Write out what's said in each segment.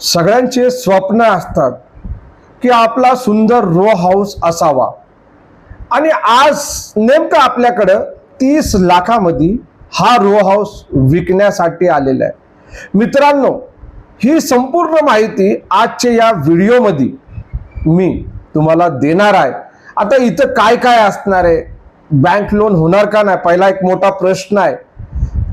सगळ्यांचे स्वप्न असतात की आपला सुंदर रो हाऊस असावा आणि आज नेमकं आपल्याकडं 30 लाखामध्ये हा रो हाऊस विकण्यासाठी आलेला आहे। मित्रांनो, ही संपूर्ण माहिती आजच्या या व्हिडिओमध्ये मी तुम्हाला देणार आहे। आता इथं काय काय असणार आहे, बँक लोन होणार का नाही, पहिला एक मोठा प्रश्न आहे।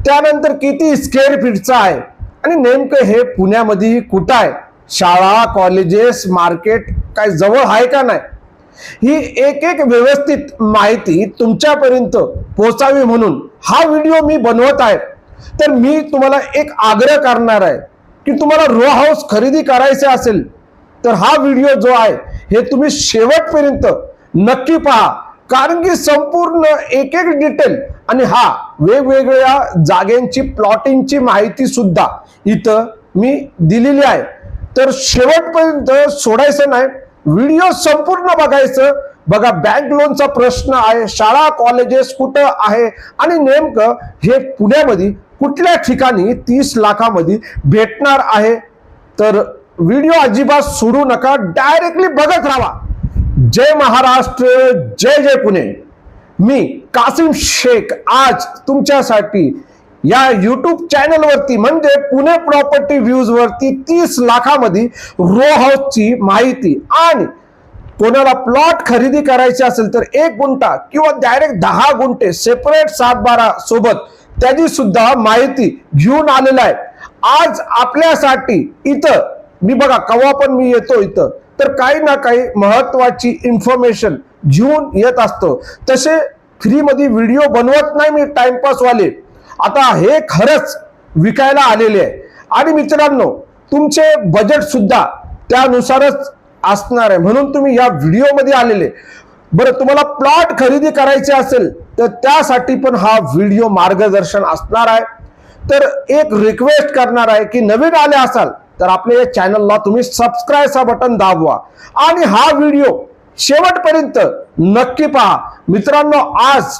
त्यानंतर किती स्क्वेअर फीटचा आहे आणि नेमकं हे पुण्यामध्ये कुठं आहे, शाळा कॉलेजेस मार्केट काय जवळ आहे का नाही, ही एक एक व्यवस्थित माहिती तुमच्यापर्यंत पोहोचावी म्हणून हा व्हिडिओ मी बनवत आहे। तर मी तुम्हाला एक आग्रह करणार आहे की तुम्हाला रो हाऊस खरेदी करायचे असेल तर हा व्हिडिओ जो आहे हे तुम्ही शेवटपर्यंत नक्की पहा, कारण की संपूर्ण एक एक डिटेल आणि हा वेगवेगळ्या जागेंची प्लॉटिंगची माहिती सुद्धा इथं मी दिलेली आहे। तर शेवटपर्यंत सोडायचं नाही, व्हिडिओ संपूर्ण बघायचं। बघा, बँक लोनचा प्रश्न आहे, शाळा कॉलेजेस कुठं आहे आणि नेमकं हे पुण्यामध्ये कुठल्या ठिकाणी 30 लाखामध्ये भेटणार आहे। तर व्हिडिओ अजिबात सोडू नका, डायरेक्टली बघत राहा। जय महाराष्ट्र, जय जय पुणे। मी कासिम शेख आज तुमच्यासाठी या YouTube चॅनल वरती म्हणजे पुणे प्रॉपर्टी व्ह्यूज वरती 30 लाखामध्ये रो हाऊसची माहिती आणि कोणाला प्लॉट खरेदी करायचे असेल तर 1 गुंठा किंवा डायरेक्ट 10 गुंठे सेपरेट 7-12 सोबत त्याची सुद्धा माहिती घेऊन आलेला आहे आज आपल्यासाठी। इथं मी बघा, कवा पण मी येतो इथं तर काही ना काही महत्वाची इन्फॉर्मेशन घेऊन येत असतो। तसे फ्री मध्ये व्हिडिओ बनवत नाही मी टाइमपास वाले। आता हे खरंच विकायला आलेले आहे आणि मित्रांनो, तुमचे बजेट सुद्धा त्यानुसारच असणार आहे म्हणून तुम्ही या व्हिडिओ मध्ये आलेले। बरं, तुम्हाला प्लॉट खरेदी करायचे असेल तर त्यासाठी पण हा व्हिडिओ मार्गदर्शन असणार आहे। तर एक रिक्वेस्ट करणार आहे की नवीन आले असाल तर आपल्या या चॅनलला तुम्ही सबस्क्राइब चा बटन दाबवा आणि हा व्हिडिओ शेवटपर्यंत नक्की पहा। मित्रांनो, आज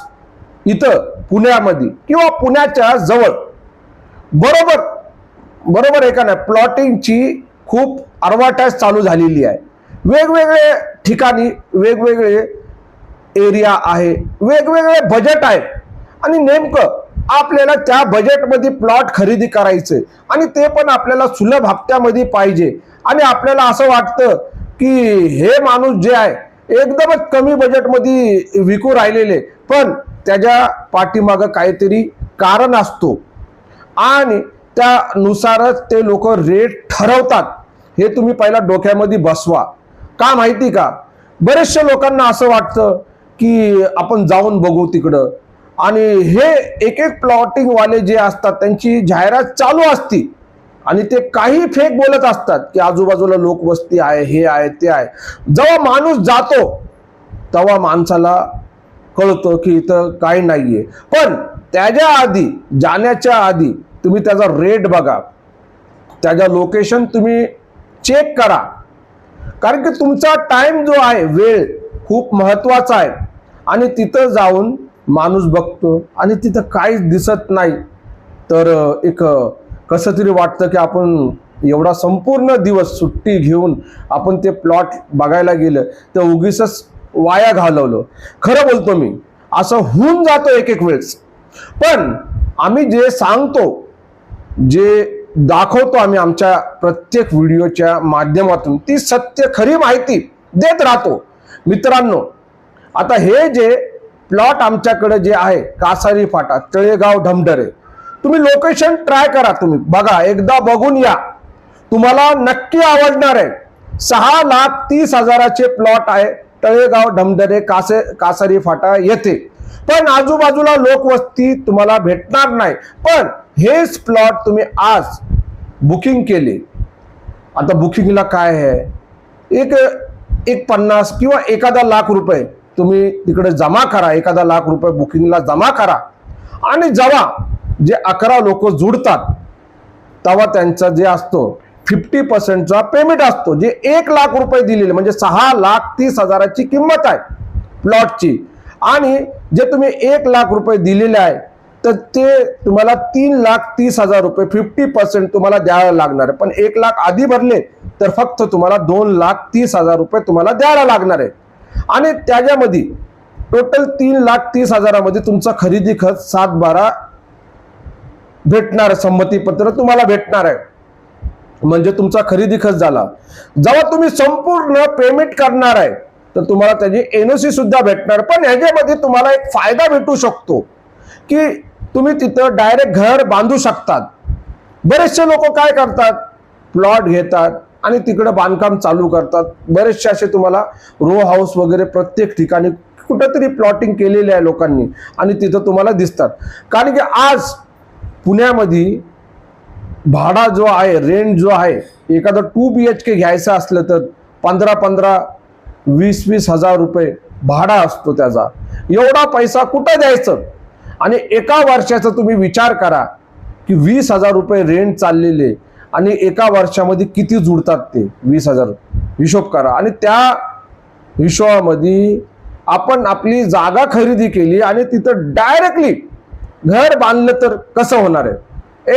इथं पुण्यामध्ये किंवा पुण्याच्या जवळ बरोबर आहे का नाही, प्लॉटिंगची खूप ॲडव्हर्टाइज चालू झालेली आहे। वेगवेगळे ठिकाणी वेगवेगळे एरिया आहे, वेगवेगळे बजेट आहे आणि नेमकं आपल्याला त्या बजेटमध्ये प्लॉट खरेदी करायचे आणि ते पण आपल्याला सुलभ हप्त्यामध्ये पाहिजे। आणि आपल्याला असं वाटतं की हे माणूस जे आहे एकदमच कमी बजेटमध्ये विकू राहिलेले, पण त्याच्या पाठीमागं काहीतरी कारण असतो आणि त्यानुसारच ते लोक रेट ठरवतात। हे तुम्ही पहिला डोक्यामध्ये बसवा। का माहिती का, बरेचशा लोकांना असं वाटतं की आपण जाऊन बघू तिकडं, आणि हे एक एक प्लॉटिंग वाले जे असतात त्यांची जाहिरात चालू असती आणि ते काही फेक बोलत असतात की आजूबाजूला लोकवस्ती आहे, हे आहे ते आहे। जेव्हा माणूस जातो तेव्हा माणसाला कळतं की इथं काही नाहीये, पण त्याच्या आधी जाण्याच्या आधी तुम्ही त्याचा रेट बघा, त्याचा लोकेशन तुम्ही चेक करा, कारण की तुमचा टाइम जो आहे, वेळ खूप महत्वाचा आहे। आणि तिथं जाऊन माणूस बघतो आणि तिथं काहीच दिसत नाही तर एक कसं तरी वाटतं की आपण एवढा संपूर्ण दिवस सुट्टी घेऊन आपण ते प्लॉट बघायला गेलं तर उगीचच वाया घालवलं। खरं बोलतो मी, असं होऊन जातो एक एक वेळेस। पण आम्ही जे सांगतो, जे दाखवतो आम्ही आमच्या प्रत्येक व्हिडिओच्या माध्यमातून, ती सत्य खरी माहिती देत राहतो। मित्रांनो, आता हे जे प्लॉट आमच्याकडे जे आहे कासारी फाटा, तळेगाव, ढमढरे, तुम्ही लोकेशन ट्राय करा, तुम्ही बघा, एकदा बघून या, तुम्हाला नक्की आवडणार आहे। 6,30,000चे प्लॉट आहे तळेगाव, ढमढरे, कासारी फाटा येथे, पण आजूबाजूला लोकवस्ती तुम्हाला भेटणार नाही। पण हेच प्लॉट तुम्ही आज बुकिंग केले, आता बुकिंगला काय आहे, एक 50 किंवा एखादा लाख रुपये तुम्ही तिकडे जमा करा, एखादा लाख रुपये बुकिंगला जमा करा आणि जेव्हा जे 11 लोक जुडतात तेव्हा त्यांचा जे असतो 50% पेमेंट असतो, जे 1 लाख रुपये दिलेले म्हणजे 6,30,000ची किंमत आहे प्लॉटची, आणि जे तुम्ही 1 लाख रुपये दिलेले आहे तर ते तुम्हाला 3,30,000 रुपये 50% तुम्हाला द्यायला लागणार आहे. पण 1,00,000 आधी भरले तर फक्त तुम्हाला 2,30,000 रुपये तुम्हाला द्यायला लागणार आहे. आणि त्याच्यामध्ये टोटल 3,30,000 मध्ये तुमचा खरेदी खर्च 7-12 भेटणार, संमतीपत्र तुम्हाला भेटणार आहे. म्हणजे तुमचा खरेदी खर्च झाला. जेव्हा तुम्ही संपूर्ण पेमेंट करणार आहे तर तुम्हाला त्याची एनओसी सुद्धा भेटणार. पण ह्याच्यामध्ये तुम्हाला एक फायदा भेटू शकतो की तुम्ही तिथं डायरेक्ट घर बांधू शकतात. बरेचसे लोक काय करतात, प्लॉट घेतात आणि तिकडे बांधकाम चालू करतात. बरेचसे असे तुम्हाला रो हाऊस वगैरे प्रत्येक ठिकाणी कुठेतरी प्लॉटिंग केलेले आहे लोकांनी आणि तिथं तुम्हाला दिसतात. कारण की आज पुण्यामध्ये भाडा जो आहे, रेंट जो आहे, एखादं 2 BHK घ्यायचं असलं तर 15-15, 20-20 हजार रुपये भाडा असतो त्याचा. एवढा पैसा कुठं द्यायचं? आणि एका वर्षाचा तुम्ही विचार करा की 20,000 रुपये रेंट चाललेले आणि एका वर्षामध्ये किती जुडतात ते 20,000 हिशोब करा. आणि त्या हिशोबामध्ये आपण आपली जागा खरेदी केली आणि तिथं डायरेक्टली घर बांधलं तर कसं होणार आहे?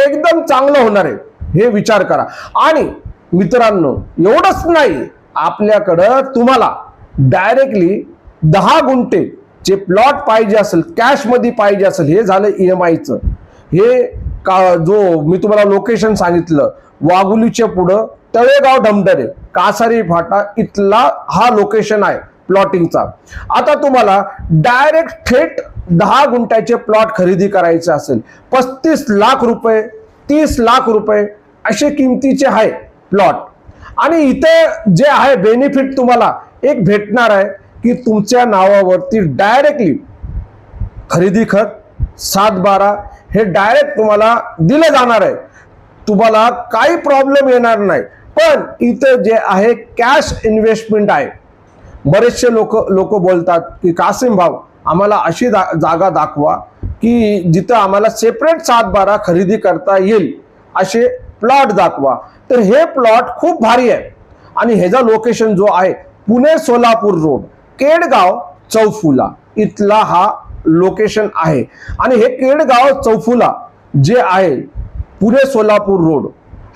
एकदम चांगलं होणार आहे, हे विचार करा. आणि मित्रांनो, एवढंच नाही, आपल्याकडं तुम्हाला डायरेक्टली 10 गुंठे जे प्लॉट पाहिजे असेल, कॅश मध्ये पाहिजे असेल, हे झालं EMIचं. हे जो मी तुम्हाला लोकेशन सांगितलं, वाघुलीच्या पुढं तळेगाव ढमढरे कासारी फाटा इथला हा लोकेशन आहे प्लॉटिंगचा. आता तुम्हाला डायरेक्ट थेट 10 गुंठ्याचे प्लॉट खरेदी करायचे असेल, 35 लाख रुपये, 30 लाख रुपये असे किमतीचे आहे प्लॉट. आणि इथे जे आहे बेनिफिट तुम्हाला एक भेटणार आहे की तुमच्या नावावरती डायरेक्टली खरेदी खत 7-12 हे डायरेक्ट तुम्हाला दिलं जाणार आहे. तुम्हाला काही प्रॉब्लेम येणार नाही. पण इथं जे आहे कॅश इन्व्हेस्टमेंट आहे. बरेचसे लोक बोलतात की कासिम भाऊ, आम्हाला अशी जागा दाखवा की जिथं आम्हाला सेपरेट 7-12 खरेदी करता येईल, असे प्लॉट दाखवा. तर हे प्लॉट खूप भारी आहे. आणि ह्याचा लोकेशन जो आहे पुणे सोलापूर रोड, केडगाव चौफुला इथला हा लोकेशन आहे. आणि हे केडगाव चौफुला जे आहे पुणे सोलापूर रोड,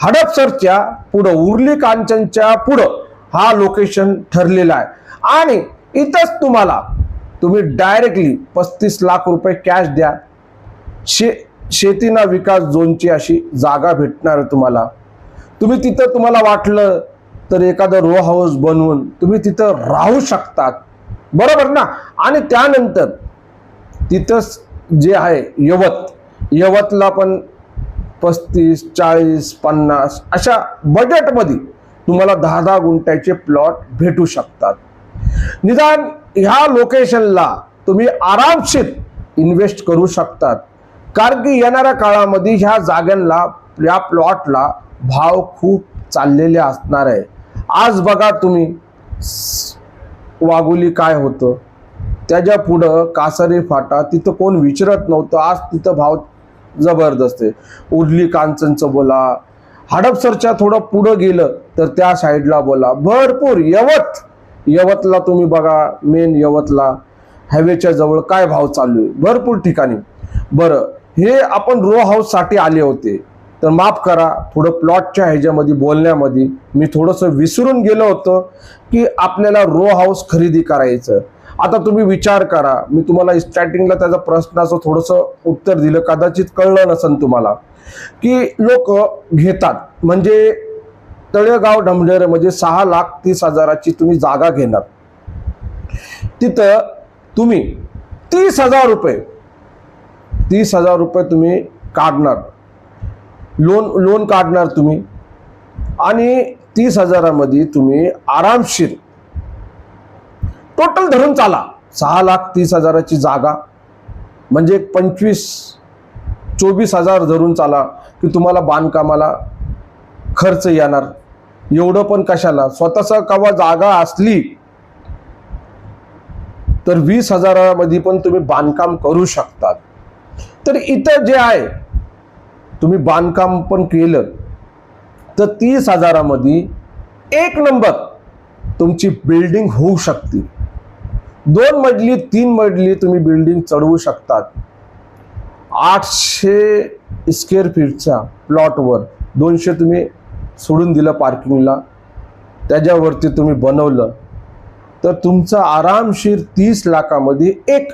हडपसरच्या पुढं, उर्ली कांचनच्या पुढं हा लोकेशन ठरलेला आहे. आणि इथंच तुम्ही डायरेक्टली 35 लाख रुपये कॅश द्या, शेतीना विकास झोनची अशी जागा भेटणार तुम्हाला. तुम्ही तिथं तुम्हाला वाटलं तर एखादं रो हाऊस बनवून तुम्ही तिथं राहू शकतात, बरोबर ना. आणि त्यानंतर तिथंच जे आहे यवतला पण 35, 40, 50 अशा बजेटमध्ये तुम्हाला 10-10 गुंठ्याचे प्लॉट भेटू शकतात. निदान ह्या लोकेशनला तुम्ही आरामशीर इन्व्हेस्ट करू शकतात. कारण की येणाऱ्या काळामध्ये ह्या जागांना, या प्लॉटला भाव खूप चाललेले असणार आहे. आज बघा तुम्ही वाघुली काय होतं, त्याच्या पुढं कासारी फाटा, तिथं कोण विचारत नव्हतं, आज तिथं भाव जबरदस्त आहे. उर्ली कांचनचं बोला, हडपसरच्या थोडं पुढं गेलं तर त्या साईडला बोला, भरपूर यवतला तुम्ही बघा, मेन यवतला हायवेच्या जवळ काय भाव चालू आहे, भरपूर ठिकाणी. बरं, हे आपण रो हाऊस साठी आले होते, तर माफ करा, थोडं प्लॉटच्या ह्याच्यामध्ये बोलण्यामध्ये मी थोडंसं विसरून गेलो होतो की आपल्याला रो हाऊस खरेदी करायचं. आता तुम्ही विचार करा, मी तुम्हाला स्टार्टिंगला त्याचा प्रश्नाचं थोडंसं उत्तर दिलं, कदाचित कळलं नसेल तुम्हाला, की लोक घेतात म्हणजे तळेगाव ढमढेरे म्हणजे 6,30,000ची तुम्ही जागा घेणार, तिथं तुम्ही 30,000 रुपये तुम्ही काढणार, लोन काढणार तुम्ही. आणि 30,000मध्ये तुम्ही आरामशीर टोटल धरून चाला 6,30,000ची जागा म्हणजे 25-24,000 धरून चाला की तुम्हाला बांधकामाला खर्च येणार. एवढं पण कशाला, स्वतःचा कवा जागा असली तर 20,000मध्ये पण तुम्ही बांधकाम करू शकतात. तर इथं जे आहे तुम्ही बांधकाम पण केलं तर 30,000मध्ये एक नंबर तुमची बिल्डिंग होऊ शकते. 2 मजली 3 मजली तुम्ही बिल्डिंग चढवू शकतात. 800 स्क्वेअर फीटच्या प्लॉटवर 200 तुम्ही सोडून दिलं पार्किंगला, त्याच्यावरती तुम्ही बनवलं तर तुमचं आरामशीर 30 लाखामध्ये एक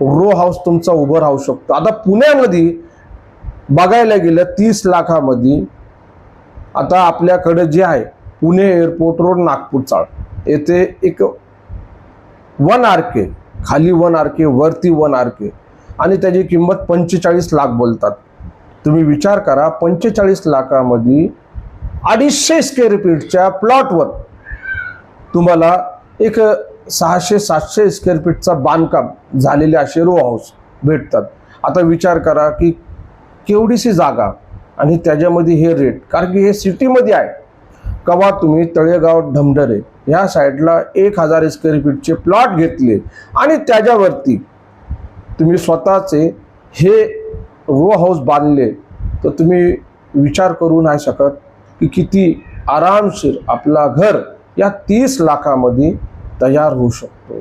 रो हाऊस तुमचा उभं राहू शकतो. आता पुण्यामध्ये बघायला गेलं 30 लाखामध्ये आता आपल्याकडे जे आहे पुणे एअरपोर्ट रोड नागपूर चाळ येथे एक 1 RK, खाली 1 RK वरती 1 RK आणि त्याची किंमत 45 लाख बोलतात. तुम्ही विचार करा, 45 लाखामध्ये 250 स्क्वेअर फीटच्या प्लॉटवर तुम्हाला एक 600-700 स्क्वेअर फीटचा बांधकाम झालेले असे रो हाऊस भेटतात. आता विचार करा की केवढीशी जागा आणि त्याच्यामध्ये हे रेट, कारण की हे सिटीमध्ये आहे. कवा तुम्ही तळेगाव ढमढरे ह्या साईडला 1000 स्क्वेअर फीटचे प्लॉट घेतले आणि त्याच्यावरती तुम्ही स्वतःचे हे रो हाऊस बांधले तर तुम्ही विचार करू नाही शकत की किती आरामशीर आपला घर या 30 लाखामध्ये तयार होऊ शकतो.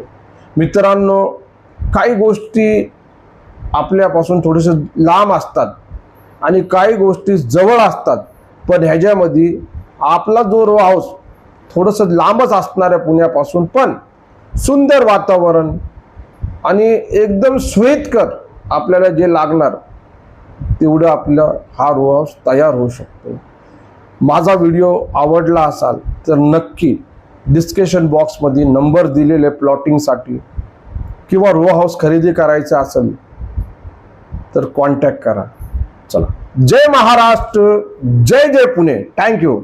मित्रांनो, काही गोष्टी आपल्यापासून थोडेसे लांब असतात आणि काही गोष्टी जवळ असतात, पण ह्याच्यामध्ये आपला जो रो हाऊस थोडंसं लांबच असणार आहे पुण्यापासून, पण सुंदर वातावरण आणि एकदम सोयीस्कर आपल्याला जे लागणार तेवढं आपलं हा रो हाऊस तयार होऊ शकतो. माझा व्हिडिओ आवडला असाल तर नक्की डिस्क्रिप्शन बॉक्समध्ये नंबर दिलेले प्लॉटिंगसाठी किंवा रो हाऊस खरेदी करायचं असेल तर कॉन्टॅक्ट करा. चला, जय महाराष्ट्र, जय जय पुणे. थँक्यू.